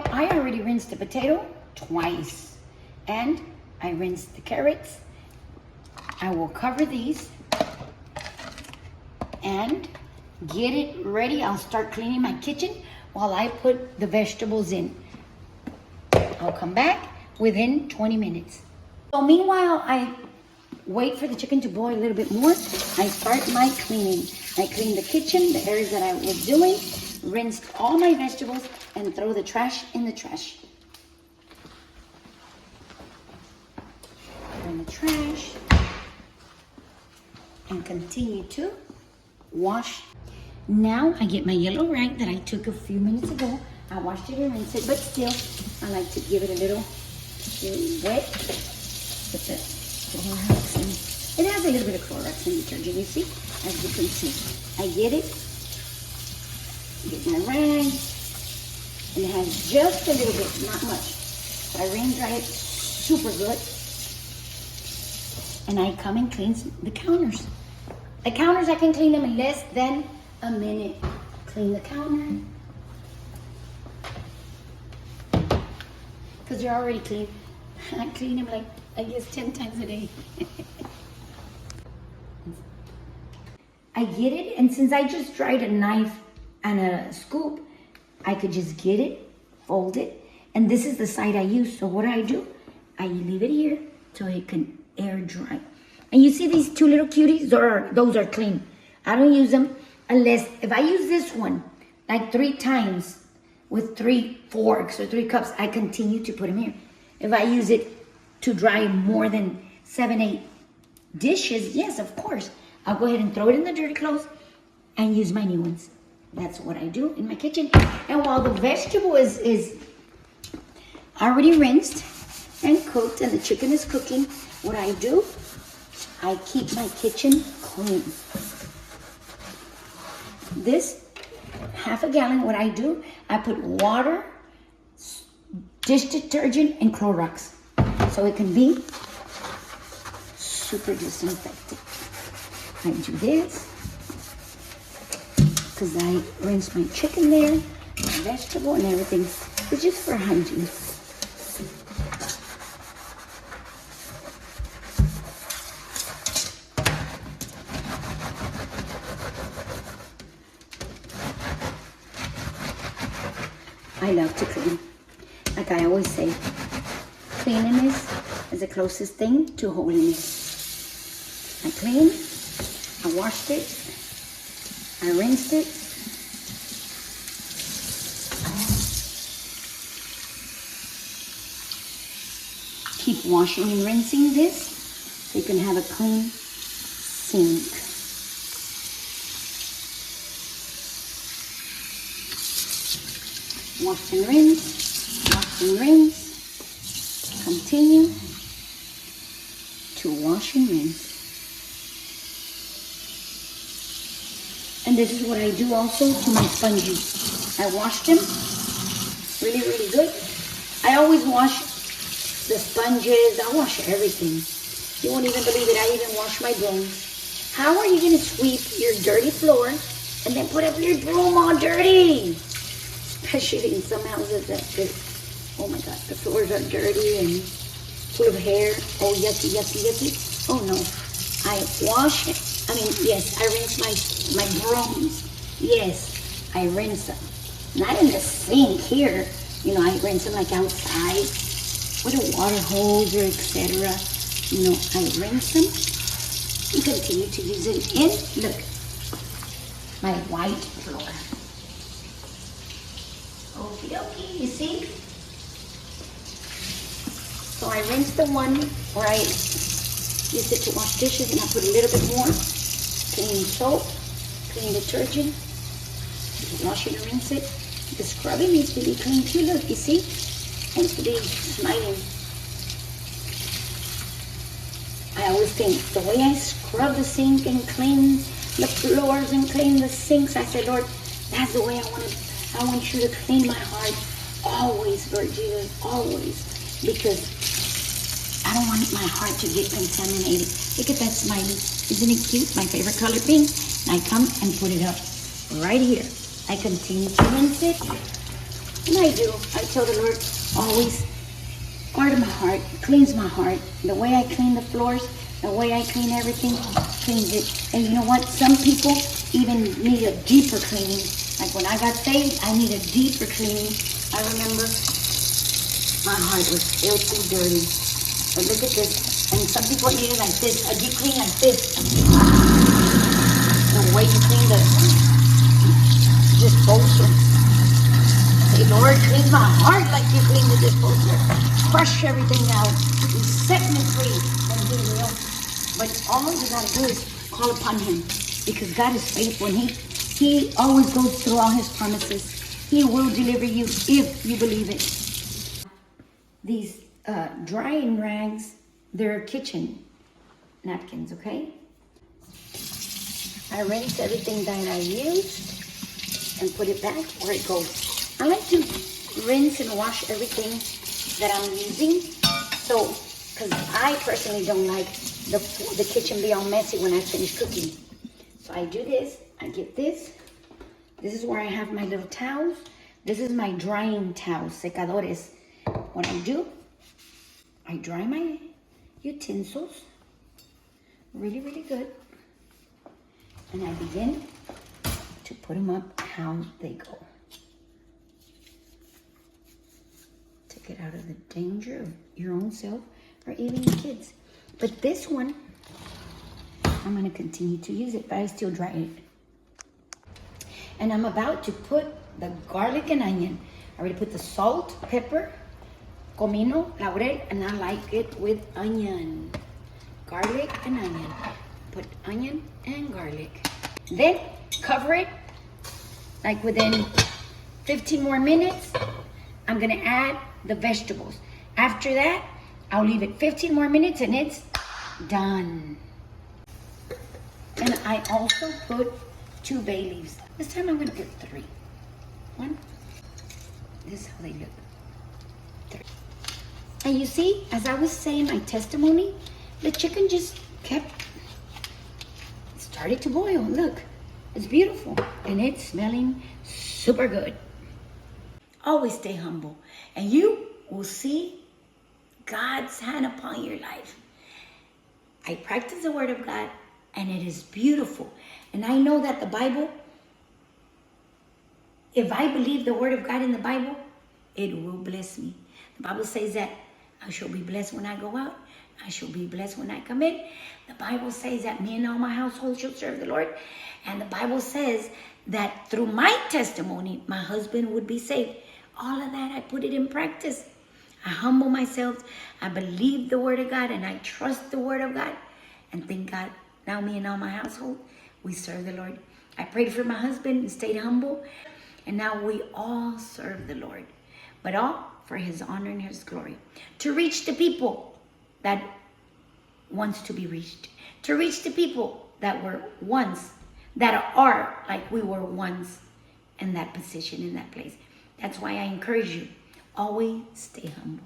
potato, I already rinsed the potato twice. And I rinsed the carrots. I will cover these and get it ready. I'll start cleaning my kitchen while I put the vegetables in. I'll come back within 20 minutes. So meanwhile, I wait for the chicken to boil a little bit more. I start my cleaning. I clean the kitchen, the areas that I was doing, rinsed all my vegetables, and throw the trash in the trash. In the trash. And continue to wash. Now I get my yellow rag that I took a few minutes ago. I washed it and rinsed it, but still, I like to give it a little wet with the Clorox. And it has a little bit of Clorox in detergent, you see, as you can see. I get it, get my rag, and it has just a little bit, not much. So I rain dry it super good. And I come and clean the counters. The counters, I can clean them in less than a minute. Clean the counter. Because they're already clean. I clean them like, I guess, 10 times a day. I get it, and since I just dried a knife and a scoop, I could just get it, fold it, and this is the side I use. So what do? I leave it here so it can air dry. And you see these two little cuties? Those are clean. I don't use them unless, if I use this one like 3 times with 3 forks or 3 cups, I continue to put them here. If I use it to dry more than 7, 8 dishes, yes, of course, I'll go ahead and throw it in the dirty clothes and use my new ones. That's what I do in my kitchen. And while the vegetable is already rinsed and cooked and the chicken is cooking, what I do, I keep my kitchen clean. This half a gallon, what I do, I put water, dish detergent, and Clorox. So it can be super disinfected. I do this because I rinse my chicken there, my vegetable and everything. It's just for hygiene. I love to clean. Like I always say, cleanliness is the closest thing to holiness. I clean, I washed it, I rinsed it. Keep washing and rinsing this so you can have a clean sink. Wash and rinse, wash and rinse. Continue to wash and rinse. And this is what I do also to my sponges. I wash them really, really good. I always wash the sponges. I wash everything. You won't even believe it. I even wash my brooms. How are you going to sweep your dirty floor and then put up your broom all dirty? Especially in some houses that oh my God, the floors are dirty and full of hair. Oh, yucky, yucky, yucky. Oh no, I wash it. I mean, yes, I rinse my brooms. Yes, I rinse them. Not in the sink here. You know, I rinse them like outside with a water hose or etc. You know, I rinse them and continue to use it in, look, my white floor. Okie dokie, you see? So I rinse the one where I used it to wash dishes, and I put a little bit more clean soap, clean detergent, wash it and rinse it. The scrubbing needs to be clean too, look, you see? It needs to be smiling. I always think the way I scrub the sink and clean the floors and clean the sinks, I said, Lord, that's the way I want you to clean my heart always, Lord Jesus, always, because I don't want my heart to get contaminated. Look at that smiley. Isn't it cute? My favorite color, pink. And I come and put it up right here. I continue to rinse it. And I do. I tell the Lord, always guard my heart, cleanse my heart. The way I clean the floors, the way I clean everything, cleans it. And you know what? Some people even need a deeper cleaning. Like when I got saved, I need a deeper cleaning. I remember my heart was filthy dirty. But look at this. And some people need it like this, a deep clean like this. The way you clean the disposal. Say, Lord, clean my heart like you clean the disposal. Crush everything out. You set me free from His will. But all you gotta do is call upon Him, because God is faithful, and He always goes through all His promises. He will deliver you if you believe it. These drying rags, they're kitchen napkins, okay? I rinsed everything that I used and put it back where it goes. I like to rinse and wash everything that I'm using. So, because I personally don't like the kitchen be all messy when I finish cooking. So I do this, I get this. This is where I have my little towels. This is my drying towels, secadores. What I do, I dry my utensils really, really good. And I begin to put them up how they go. To get out of the danger of your own self or even your kids. But this one, I'm going to continue to use it, but I still dry it. And I'm about to put the garlic and onion. I already put the salt, pepper, comino, laurel, and I like it with onion. Garlic and onion. Put onion and garlic. Then cover it like within 15 more minutes. I'm gonna add the vegetables. After that, I'll leave it 15 more minutes and it's done. And I also put 2 bay leaves. This time I'm gonna put 3. 1. This is how they look. 3. And you see, as I was saying my testimony, the chicken just started to boil. Look, it's beautiful. And it's smelling super good. Always stay humble. And you will see God's hand upon your life. I practice the Word of God, and it is beautiful. And I know that the Bible, if I believe the Word of God in the Bible, it will bless me. The Bible says that I shall be blessed when I go out. I shall be blessed when I come in. The Bible says that me and all my household shall serve the Lord. And the Bible says that through my testimony, my husband would be saved. All of that, I put it in practice. I humble myself. I believe the Word of God, and I trust the Word of God. And thank God, now me and all my household, we serve the Lord. I prayed for my husband and stayed humble. And now we all serve the Lord. But all for His honor and His glory. To reach the people that wants to be reached. To reach the people that were once, that are like we were once in that position, in that place. That's why I encourage you, always stay humble.